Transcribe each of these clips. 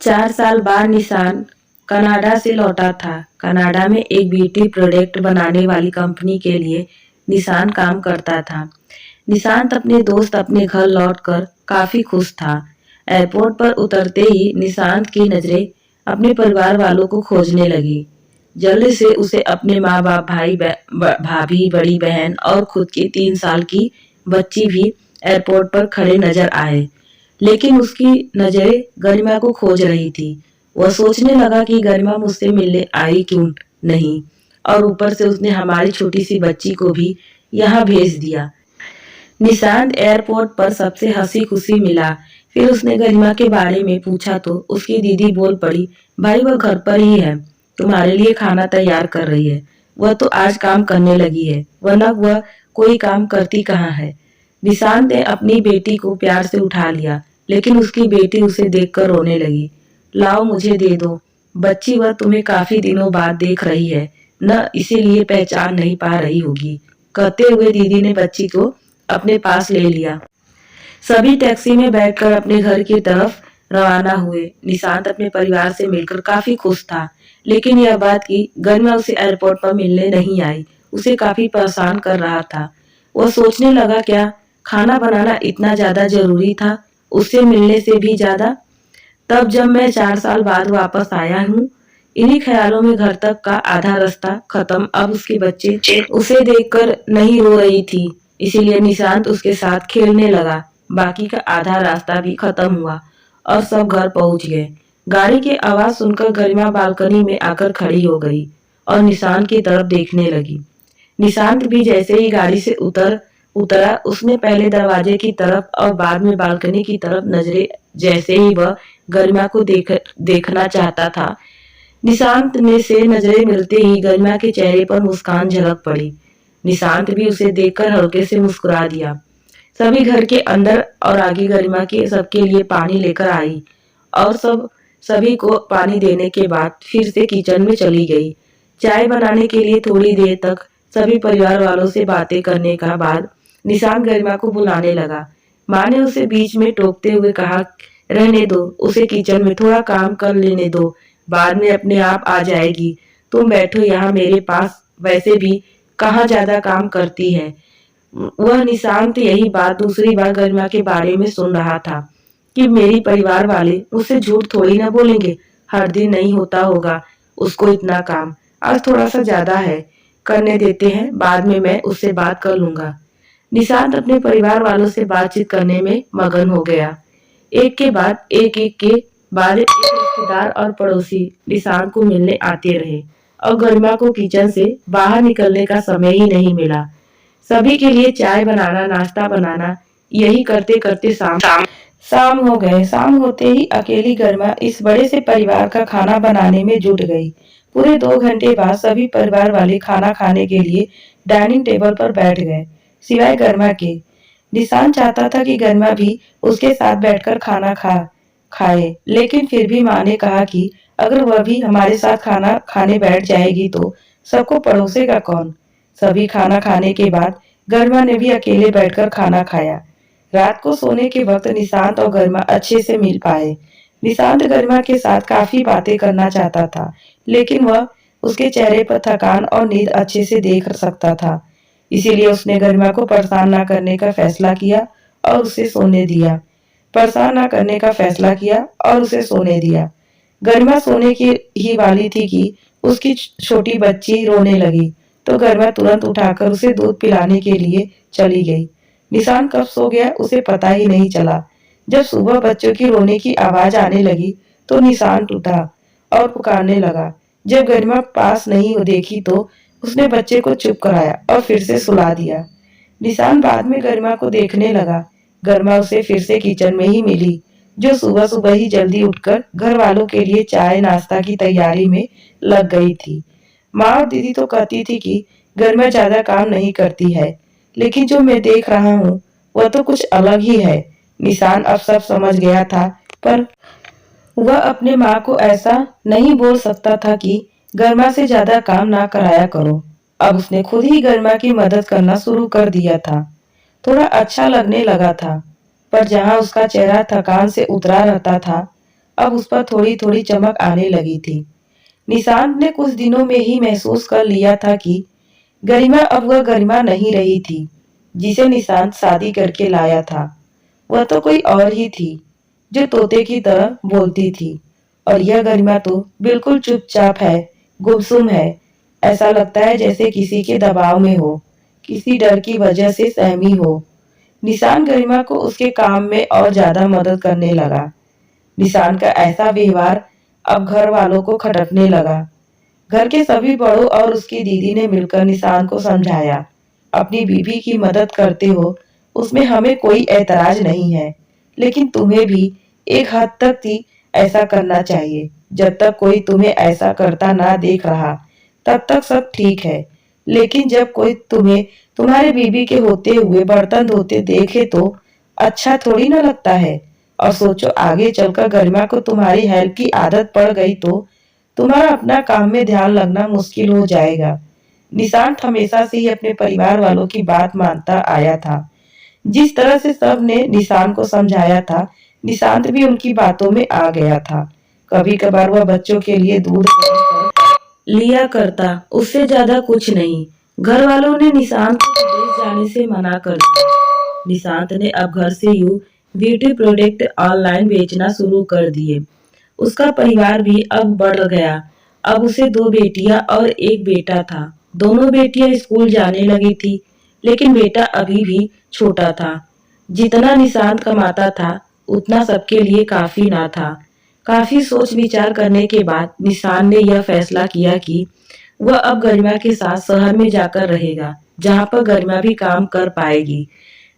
4 साल बाद निशान कनाडा से लौटा था। कनाडा में एक ब्यूटी प्रोडक्ट बनाने वाली कंपनी के लिए निशान काम करता था। निशांत अपने दोस्त अपने घर लौटकर काफी खुश था। एयरपोर्ट पर उतरते ही निशांत की नजरें अपने परिवार वालों को खोजने लगी। जल्दी से उसे अपने माँ बाप, भाई, भाभी, बड़ी बहन और खुद की 3 साल की बच्ची भी एयरपोर्ट पर खड़े नजर आए। लेकिन उसकी नजरें गरिमा को खोज रही थी। वह सोचने लगा कि गरिमा मुझसे मिलने आई क्यों नहीं, और ऊपर से उसने हमारी छोटी सी बच्ची को भी यहाँ भेज दिया। निशांत एयरपोर्ट पर सबसे हंसी खुशी मिला। फिर उसने गरिमा के बारे में पूछा तो उसकी दीदी बोल पड़ी, भाई वह घर पर ही है, तुम्हारे लिए खाना तैयार कर रही है। वह तो आज काम करने लगी है, वरना वह कोई काम करती कहाँ है। निशांत ने अपनी बेटी को प्यार से उठा लिया, लेकिन उसकी बेटी उसे देखकर रोने लगी। लाओ मुझे दे दो, बच्ची वह तुम्हें काफी दिनों बाद देख रही है न, इसीलिए पहचान नहीं पा रही होगी। कहते हुए दीदी ने बच्ची को अपने पास ले लिया। सभी टैक्सी में बैठकर अपने घर की तरफ रवाना हुए। निशांत अपने परिवार से मिलकर काफी खुश था, लेकिन यह बात कि गरिमा उसे एयरपोर्ट पर मिलने नहीं आई उसे काफी परेशान कर रहा था। वह सोचने लगा, क्या खाना बनाना इतना ज्यादा जरूरी था, उससे मिलने से भी ज्यादा। तब जब मैं 4 साल बाद वापस आया हूँ, इन्हीं ख्यालों में घर तक का आधा रास्ता खत्म। अब उसके बच्चे उसे देखकर नहीं रो रही थी, इसीलिए निशांत उसके साथ खेलने लगा। बाकी का आधा रास्ता भी खत्म हुआ और सब घर पहुंच गए। गाड़ी की आवाज सुनकर गरिमा बालकनी में आकर खड़ी हो गई और निशांत की तरफ देखने लगी। निशांत भी जैसे ही गाड़ी से उतरा उसने पहले दरवाजे की तरफ और बाद में बालकनी की तरफ नजरें, जैसे ही वह गरिमा को देखना चाहता था। निशांत में से नजरें मिलते ही गरिमा के चेहरे पर मुस्कान झलक पड़ी। निशांत भी उसे देखकर हल्के से मुस्कुरा दिया। सभी घर के अंदर और आगे गरिमा के सबके लिए पानी लेकर आई और सभी को पानी देने के बाद फिर से किचन में चली गई। चाय बनाने के लिए थोड़ी देर तक सभी परिवार वालों से बातें करने का बाद निशांत गरिमा को बुलाने लगा। माँ ने उसे बीच में टोकते हुए कहा, रहने दो, उसे किचन में थोड़ा काम कर लेने दो, बाद में अपने आप आ जाएगी। तुम बैठो यहाँ मेरे पास, वैसे भी कहाँ ज्यादा काम करती है। वह निशांत यही बात दूसरी बार गरिमा के बारे में सुन रहा था कि मेरी परिवार वाले मुझसे झूठ थोड़ी ना बोलेंगे, हर दिन नहीं होता होगा उसको इतना काम, आज थोड़ा सा ज्यादा है, करने देते हैं, बाद में मैं उससे बात कर लूंगा। निशांत अपने परिवार वालों से बातचीत करने में मगन हो गया। एक के बाद एक के बाद एक रिश्तेदार और पड़ोसी निशांत को मिलने आते रहे और गरिमा को किचन से बाहर निकलने का समय ही नहीं मिला। सभी के लिए चाय बनाना, नाश्ता बनाना, यही करते करते शाम हो गए। शाम होते ही अकेली गरिमा इस बड़े से परिवार का खाना बनाने में जुट गई। पूरे 2 घंटे बाद सभी परिवार वाले खाना खाने के लिए डाइनिंग टेबल पर बैठ गए, सिवाय गरिमा के। निशांत चाहता था कि गरिमा भी उसके साथ बैठकर खाना खाए, लेकिन फिर भी माँ ने कहा कि अगर वह भी हमारे साथ खाना खाने बैठ जाएगी तो सबको परोसेगा कौन। सभी खाना खाने के बाद गरिमा ने भी अकेले बैठकर खाना खाया। रात को सोने के वक्त निशांत और गरिमा अच्छे से मिल पाए। निशांत गरिमा के साथ काफी बातें करना चाहता था, लेकिन वह उसके चेहरे पर थकान और नींद अच्छे से देख सकता था। इसीलिए उसने गरिमा को परेशान न करने का फैसला किया और उसे सोने दिया। गरिमा सोने की ही वाली थी कि उसकी छोटी बच्ची रोने लगी, तो गरिमा तुरंत उठाकर उसे दूध पिलाने के लिए चली गई। निशांत कब सो गया उसे पता ही नहीं चला। जब सुबह बच्चों की रोने की आवाज आने लगी तो निशांत उठा और पुकारने लगा। जब गरिमा पास नहीं देखी तो उसने बच्चे को चुप कराया और फिर से सुला दिया। निशांत बाद में गरिमा को देखने लगा। गरिमा उसे फिर से किचन में ही मिली, जो सुबह सुबह ही जल्दी उठकर घर वालों के लिए चाय नाश्ता की तैयारी में लग गई थी। माँ और दीदी तो कहती थी कि गरिमा ज्यादा काम नहीं करती है, लेकिन जो मैं देख रहा हूँ वह तो कुछ अलग ही है। निशांत अब सब समझ गया था, पर वह अपने माँ को ऐसा नहीं बोल सकता था कि गरिमा से ज्यादा काम ना कराया करो। अब उसने खुद ही गरिमा की मदद करना शुरू कर दिया था। थोड़ा अच्छा लगने लगा था, पर जहाँ उसका चेहरा थकान से उतरा रहता था, अब उस पर थोड़ी थोड़ी चमक आने लगी थी। निशांत ने कुछ दिनों में ही महसूस कर लिया था कि गरिमा अब वह गरिमा नहीं रही थी जिसे निशांत शादी करके लाया था। वह तो कोई और ही थी जो तोते की तरह बोलती थी, और यह गरिमा तो बिल्कुल चुपचाप है, गुमसुम है। ऐसा लगता है जैसे किसी के दबाव में हो, किसी डर की वजह से सहमी हो। निशान गरिमा को उसके काम में और ज्यादा मदद करने लगा। निशान का ऐसा व्यवहार अब घर वालों को खटकने लगा। घर के सभी बड़ों और उसकी दीदी ने मिलकर निशान को समझाया, अपनी बीवी की मदद करते हो, उसमें हमें कोई ऐतराज नहीं है, लेकिन तुम्हें भी एक हद तक ही ऐसा करना चाहिए। जब तक कोई तुम्हें ऐसा करता ना देख रहा, तब तक सब ठीक है, लेकिन जब कोई तुम्हें तुम्हारे बीवी के होते हुए बर्तन धोते देखे तो अच्छा थोड़ी ना लगता है। और सोचो, आगे चलकर गरिमा को तुम्हारी हेल्प की आदत पड़ गई तो तुम्हारा अपना काम में ध्यान लगना मुश्किल हो जाएगा। निशांत हमेशा से ही अपने परिवार वालों की बात मानता आया था। जिस तरह से सब ने निशांत को समझाया था, निशांत भी उनकी बातों में आ गया था। कभी कभार वह बच्चों के लिए दूध गर्म कर लिया करता, उससे ज्यादा कुछ नहीं। घर वालों ने निशांत को विदेश जाने से मना कर दिया। निशांत ने अब घर से ही ब्यूटी प्रोडक्ट ऑनलाइन बेचना शुरू कर दिए। उसका परिवार भी अब बढ़ गया। अब उसे 2 बेटियां और 1 बेटा था। दोनों बेटियां स्कूल जाने लगी थी, लेकिन बेटा अभी भी छोटा था। जितना निशांत कमाता था, उतना सबके लिए काफी ना था। काफी सोच विचार करने के बाद निशांत ने यह फैसला किया कि वह अब गरिमा के साथ शहर में जाकर रहेगा, जहां पर गरिमा भी काम कर पाएगी।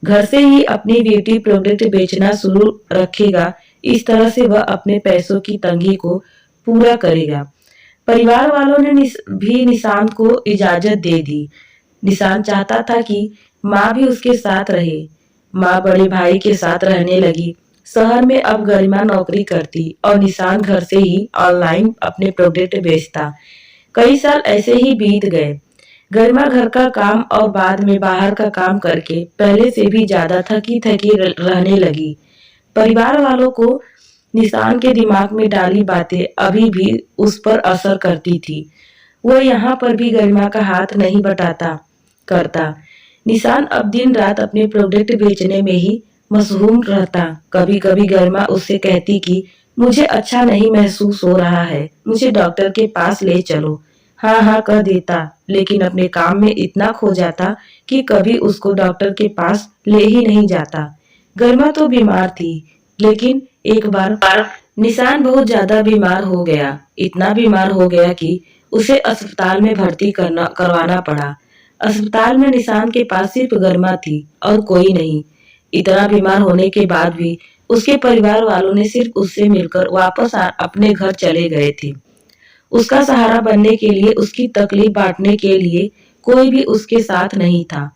घर से ही अपनी ब्यूटी प्रोडक्ट बेचना शुरू रखेगा। इस तरह से वह अपने पैसों की तंगी को पूरा करेगा। परिवार वालों ने भी निशांत को इजाजत दे दी। निशांत चाहता था कि माँ भी उसके साथ रहे। माँ बड़े भाई के साथ रहने लगी। शहर में अब गरिमा नौकरी करती और निशांत घर से ही ऑनलाइन अपने प्रोडक्ट बेचता। कई साल ऐसे ही बीत गए। गरिमा घर का काम और बाद में बाहर का काम करके पहले से भी ज्यादा थकी थकी रहने लगी। परिवार वालों को निशान के दिमाग में डाली बातें अभी भी उस पर असर करती थी। वह यहाँ पर भी गरिमा का हाथ नहीं बटाता करता। निशान अब दिन रात अपने प्रोडक्ट बेचने में ही मशहूर रहता। कभी कभी गरिमा उससे कहती कि मुझे अच्छा नहीं महसूस हो रहा है, मुझे डॉक्टर के पास ले चलो। हाँ हाँ कह देता, लेकिन अपने काम में इतना खो जाता कि कभी उसको डॉक्टर के पास ले ही नहीं जाता। गरिमा तो बीमार थी, लेकिन एक बार निशान बहुत ज्यादा बीमार हो गया। इतना बीमार हो गया कि उसे अस्पताल में भर्ती करवाना पड़ा। अस्पताल में निशान के पास सिर्फ गरिमा थी और कोई नहीं। इतना बीमार होने के बाद भी उसके परिवार वालों ने सिर्फ उससे मिलकर वापस अपने घर चले गए थे। उसका सहारा बनने के लिए, उसकी तकलीफ बांटने के लिए कोई भी उसके साथ नहीं था।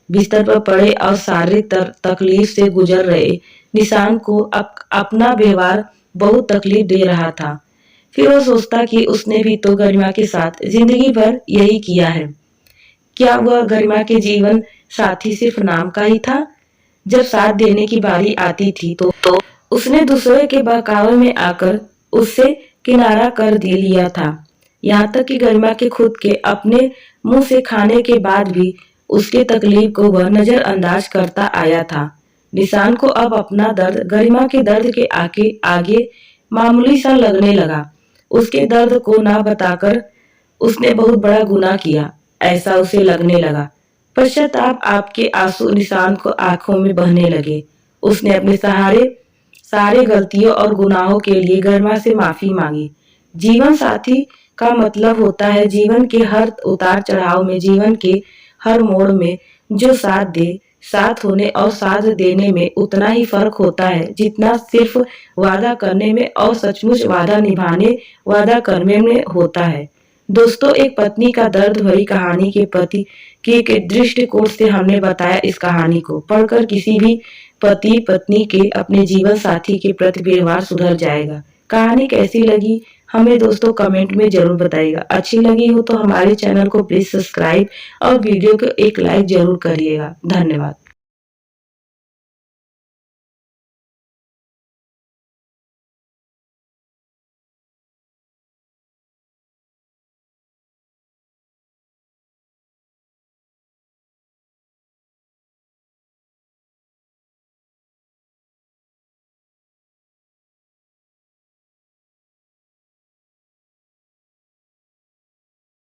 बिस्तर पर पड़े और शारीरिक तकलीफ से गुजर रहे निशान को अपना व्यवहार बहुत तकलीफ दे रहा था। फिर वो सोचता कि उसने भी तो गरिमा के साथ जिंदगी भर यही किया है। क्या वह गरिमा के जीवन साथी सिर्फ नाम का ही था? जब साथ देने की बारी आती थी तो उसने दूसरे के बहकावे में आकर उससे किनारा कर दे लिया था। यहाँ तक कि गरिमा के खुद के अपने मुंह से खाने के बाद भी उसके तकलीफ को वह नजरअंदाज करता आया था। निशान को अब अपना दर्द गरिमा के दर्द के आगे मामूली सा लगने लगा। उसके दर्द को ना बताकर उसने बहुत बड़ा गुनाह किया, ऐसा उसे लगने लगा। पश्चाताप आपके आंसू निशान को आंखों में बहने लगे। उसने अपने सारे गलतियों और गुनाहों के लिए गरिमा से माफी मांगी। जीवन साथी का मतलब होता है जीवन के हर उतार चढ़ाव में, जीवन के हर मोड़ में जो साथ दे। साथ होने और साथ देने में उतना ही फर्क होता है जितना सिर्फ वादा करने में और सचमुच वादा करने में होता है। दोस्तों, एक पत्नी का दर्द भरी कहानी के पति के दृष्टिकोण से हमने बताया। इस कहानी को पढ़कर किसी भी पति पत्नी के अपने जीवन साथी के प्रति व्यवहार सुधर जाएगा। कहानी कैसी लगी हमें दोस्तों कमेंट में जरूर बताइएगा। अच्छी लगी हो तो हमारे चैनल को प्लीज सब्सक्राइब और वीडियो को एक लाइक जरूर करिएगा। धन्यवाद।